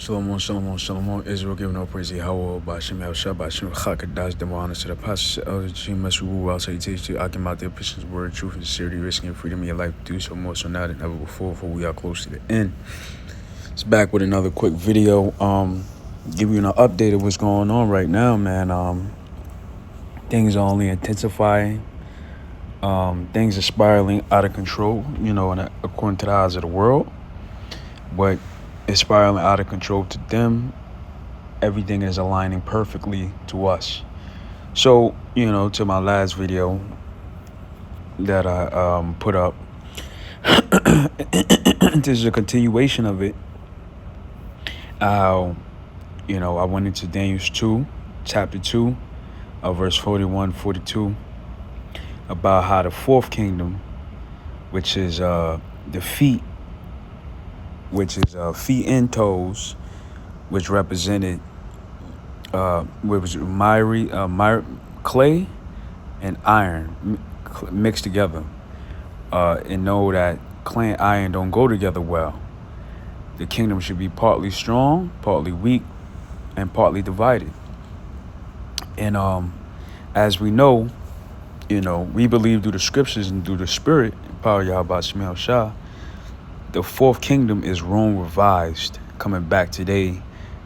Shalom, shalom, shalom. Israel giving all praise to Yahweh, Bashim El Shabbat, Shem Chakadash, Demo honor to the Pastor, Elder G. Mesru, also you teach to Akim out their Christian's word, truth, and sincerity, risking your freedom in your life to do so more so now than ever before, for we are close to the end. It's back with another quick video. Give you an update of what's going on right now, man. Things are only intensifying. Things are spiraling out of control, and according to the eyes of the world. But it's spiraling out of control to them. Everything is aligning perfectly to us. So, to my last video that I put up, this is a continuation of it. I went into Daniel 2, chapter 2, verse 41, 42, about how the fourth kingdom, which is the feet, which is feet and toes, which represented clay and iron mixed together, and know that clay and iron don't go together well. The kingdom should be partly strong, partly weak, and partly divided. And as we know, we believe through the scriptures and through the spirit, power Yahweh Shemel Shah, the fourth kingdom is Rome revised, coming back today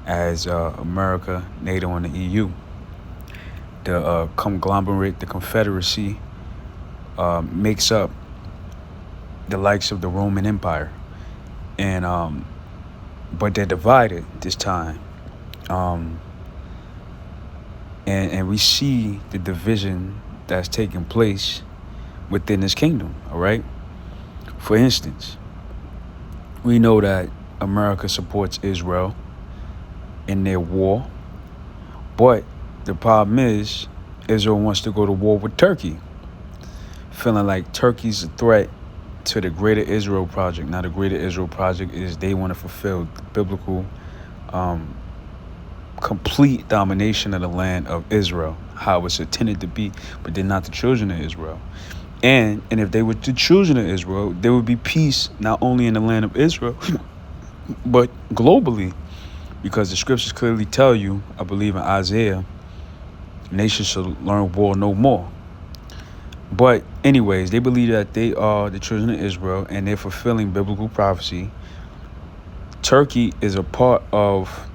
as America, NATO, and the EU. The conglomerate, the confederacy, makes up the likes of the Roman Empire. And but they're divided this time. And we see the division that's taking place within this kingdom, all right? For instance, we know that America supports Israel in their war, but the problem is Israel wants to go to war with Turkey, feeling like Turkey's a threat to the Greater Israel Project. Now, the Greater Israel Project is they want to fulfill the biblical complete domination of the land of Israel, how it's intended to be, but they're not the children of Israel. And if they were the children of Israel, there would be peace not only in the land of Israel, but globally, because the scriptures clearly tell you, I believe in Isaiah, nations should learn war no more. But anyways, they believe that they are the children of Israel and they're fulfilling biblical prophecy. Turkey is a part of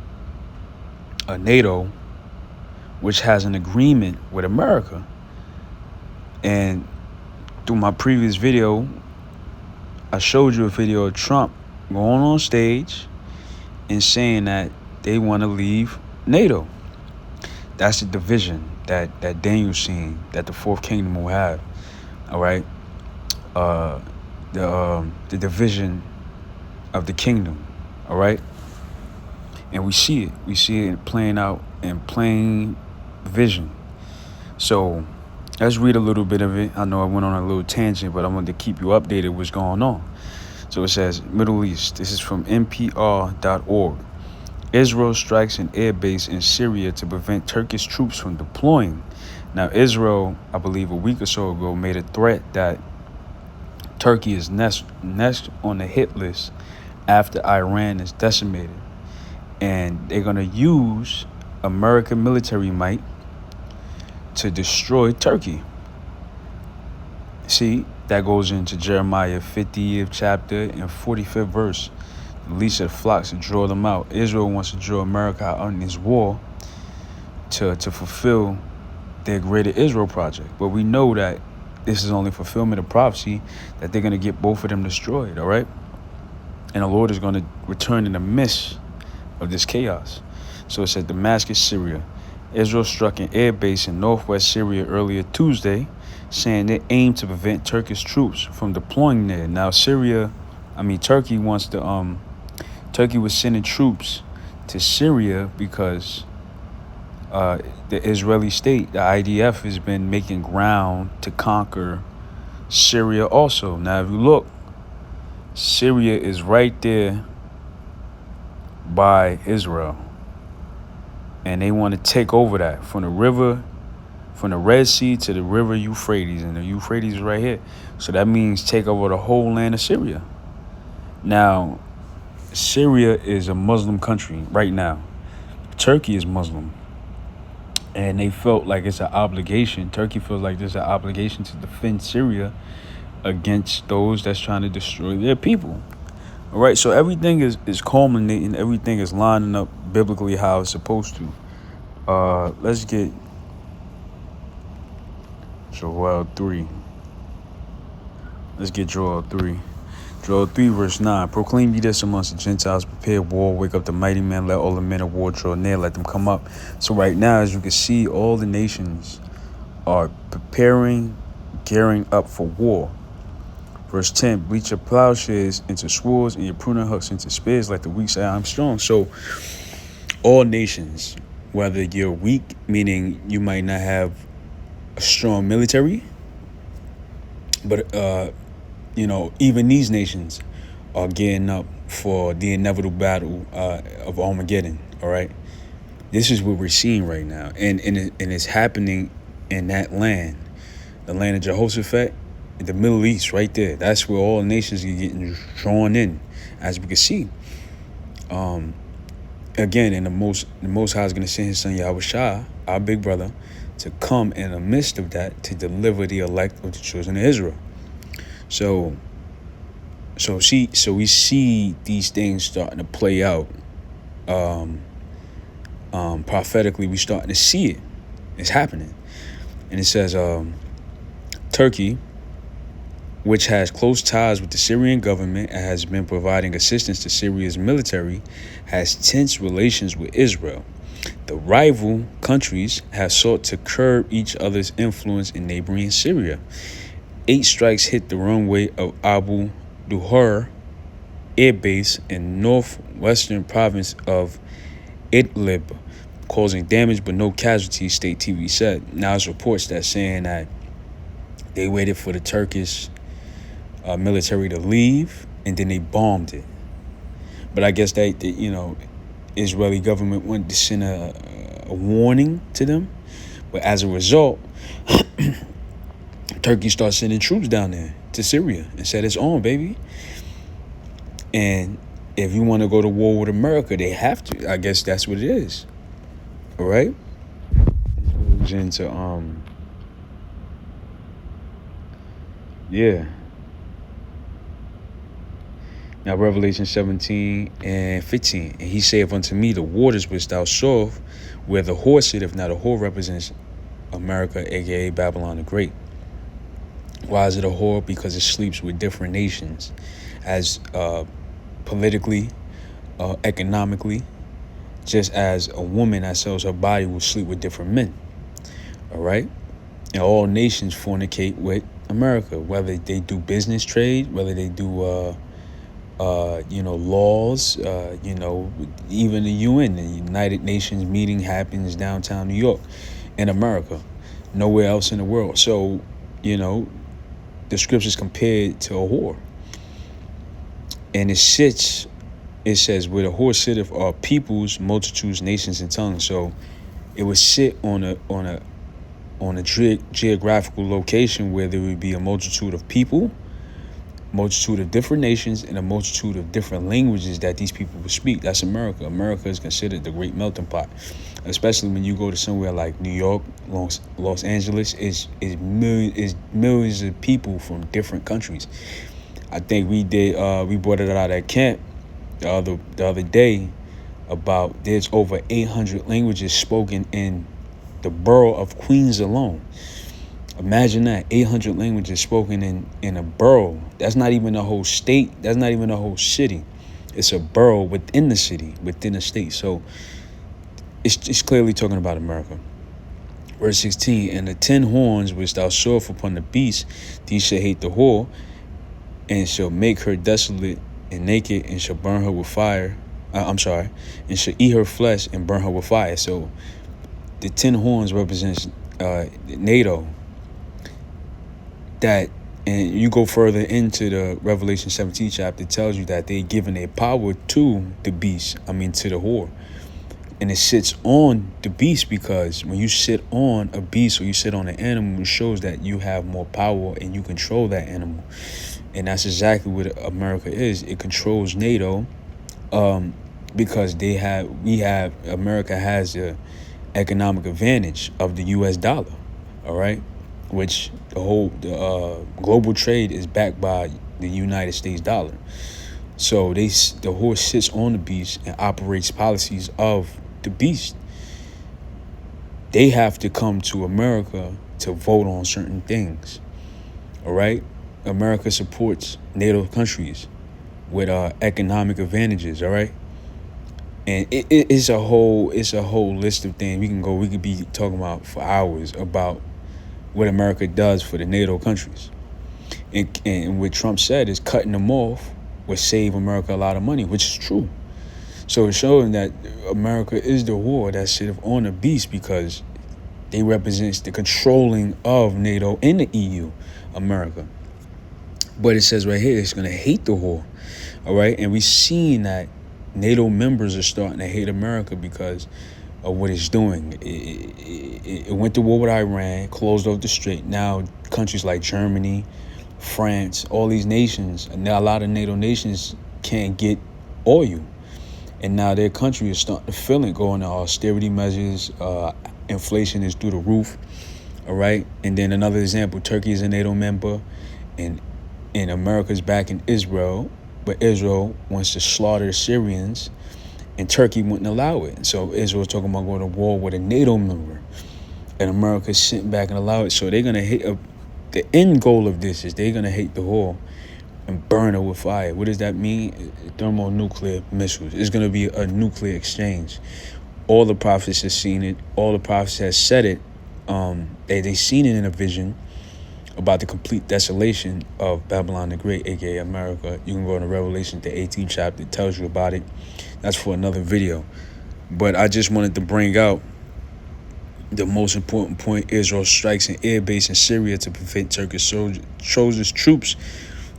a NATO, which has an agreement with America. And through my previous video, I showed you a video of Trump going on stage and saying that they want to leave NATO. That's the division that Daniel's seeing, that the fourth kingdom will have. All right, the division of the kingdom. All right, and we see it playing out in plain vision. So let's read a little bit of it. I know I went on a little tangent, but I wanted to keep you updated what's going on. So it says, Middle East. This is from NPR.org. Israel strikes an air base in Syria to prevent Turkish troops from deploying. Now, Israel, I believe a week or so ago, made a threat that Turkey is next on the hit list after Iran is decimated. And they're going to use American military might to destroy Turkey. See, that goes into Jeremiah 50th chapter and 45th verse. The least of the flocks to draw them out. Israel wants to draw America out in this war to fulfill their Greater Israel Project. But we know that this is only fulfillment of prophecy, that they're going to get both of them destroyed, all right? And the Lord is going to return in the midst of this chaos. So it said Damascus, Syria. Israel struck an air base in northwest Syria earlier Tuesday, saying they aim to prevent Turkish troops from deploying there. Now, Turkey wants to, Turkey was sending troops to Syria because the Israeli state, the IDF, has been making ground to conquer Syria also. Now, if you look, Syria is right there by Israel. And they want to take over that from the Red Sea to the river Euphrates. And the Euphrates is right here. So that means take over the whole land of Syria. Now, Syria is a Muslim country right now. Turkey is Muslim. And they felt like it's an obligation. Turkey feels like there's an obligation to defend Syria against those that's trying to destroy their people. All right, so everything is culminating, everything is lining up biblically how it's supposed to. Let's get Joel 3. Let's get Joel 3. Joel 3, verse 9. Proclaim ye this amongst the Gentiles, prepare war, wake up the mighty men, let all the men of war draw near, let them come up. So right now, as you can see, all the nations are preparing, gearing up for war. Verse 10, bleach your plowshares into swords and your pruning hooks into spears, like the weak say, I'm strong. So all nations, whether you're weak, meaning you might not have a strong military, but even these nations are gearing up for the inevitable battle of Armageddon. All right, this is what we're seeing right now, and it's happening in that land, the land of Jehoshaphat, in the Middle East, right there. That's where all nations are getting drawn in, as we can see. Again, and the Most High is going to send His Son Yahushua, our big brother, to come in the midst of that to deliver the elect of the children of Israel. So we see these things starting to play out. Prophetically, we're starting to see it. It's happening. And it says, Turkey, which has close ties with the Syrian government and has been providing assistance to Syria's military, has tense relations with Israel. The rival countries have sought to curb each other's influence in neighboring Syria. 8 strikes hit the runway of Abu Duhur Air Base in northwestern province of Idlib, causing damage but no casualties, state TV said. Now there's reports that saying that they waited for the Turkish military to leave and then they bombed it. But I guess that Israeli government wanted to send a warning to them. But as a result, Turkey started sending troops down there to Syria and said, it's on, baby. And if you want to go to war with America, they have to. I guess that's what it is. All right? It goes into, yeah. Now, Revelation 17 and 15. And he saith unto me, the waters which thou sawest, where the whore sitteth. Now, the whore represents America, a.k.a. Babylon the Great. Why is it a whore? Because it sleeps with different nations, as politically, economically, just as a woman that sells her body will sleep with different men. All right? And all nations fornicate with America, whether they do business trade, whether they do laws, even the UN, the United Nations meeting happens downtown New York in America, nowhere else in the world. So, the scriptures compared to a whore. And it says, where the whore sitteth are peoples, multitudes, nations, and tongues. So it would sit on a geographical location where there would be a multitude of people, multitude of different nations, and a multitude of different languages that these people would speak. That's America. America is considered the great melting pot, especially when you go to somewhere like New York, Los Angeles. Is millions of people from different countries. I think we brought it out at camp the other day about there's over 800 languages spoken in the borough of Queens alone. Imagine that, 800 languages spoken in a borough. That's not even a whole state. That's not even a whole city. It's a borough within the city, within a state. So it's clearly talking about America. Verse 16, and the 10 horns which thou sawest upon the beast, these shall hate the whore, and shall make her desolate and naked, and shall burn her with fire. And shall eat her flesh and burn her with fire. So the 10 horns represents NATO. That, and you go further into the Revelation 17 chapter, it tells you that they given their power to the beast, to the whore. And it sits on the beast, because when you sit on a beast or you sit on an animal, it shows that you have more power and you control that animal. And that's exactly what America is. It controls NATO because America has the economic advantage of the U.S. dollar, all right, which the global trade is backed by the United States dollar. So the horse sits on the beast and operates policies of the beast. They have to come to America to vote on certain things. All right, America supports NATO countries with economic advantages. All right, and it's a whole list of things we could be talking about for hours about what America does for the NATO countries. And what Trump said is cutting them off would save America a lot of money, which is true. So it's showing that America is the whore that sits on the beast because they represents the controlling of NATO and the EU, America. But it says right here, it's going to hate the whore, all right? And we've seen that NATO members are starting to hate America because of what it's doing. It went to war with Iran, closed off the strait. Now countries like Germany, France, all these nations, and now a lot of NATO nations can't get oil. And now their country is starting to feel it, going to austerity measures. Inflation is through the roof, all right? And then another example, Turkey is a NATO member, and America's backing Israel, but Israel wants to slaughter the Syrians, and Turkey wouldn't allow it. So Israel's talking about going to war with a NATO member, and America's sitting back and allow it. So they're going to hate the end goal of this is they're going to hate the whore and burn her with fire. What does that mean? Thermonuclear missiles. It's going to be a nuclear exchange. All the prophets have seen it. All the prophets have said it. They seen it in a vision about the complete desolation of Babylon the Great, aka America. You can go to Revelation, the 18th chapter. It tells you about it. That's for another video. But I just wanted to bring out the most important point. Israel strikes an air base in Syria to prevent Turkish troops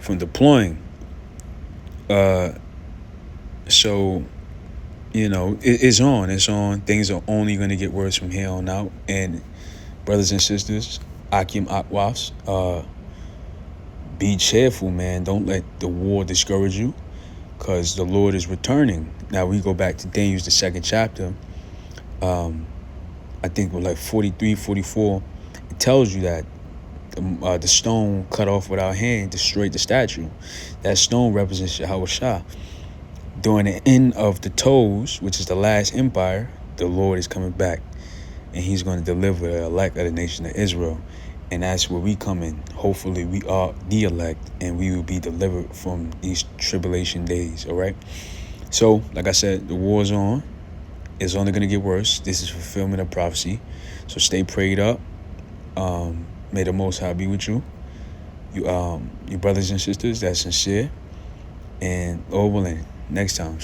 from deploying. So, you know, it's on. Things are only going to get worse from here on out. And brothers and sisters, Akim Akwas, be cheerful, man. Don't let the war discourage you, because the Lord is returning. Now we go back to Daniel, the 2nd chapter. I think with like 43, 44, it tells you that the stone cut off with our hand destroyed the statue. That stone represents Yahweh Shah. During the end of the toes, which is the last empire, the Lord is coming back, and he's going to deliver the elect of the nation of Israel. And that's where we come in. Hopefully we are the elect, and we will be delivered from these tribulation days, all right? So, like I said, the war's on. It's only going to get worse. This is fulfillment of prophecy. So stay prayed up. May the Most High be with you. You brothers and sisters, that's sincere. And Lord willing, next time.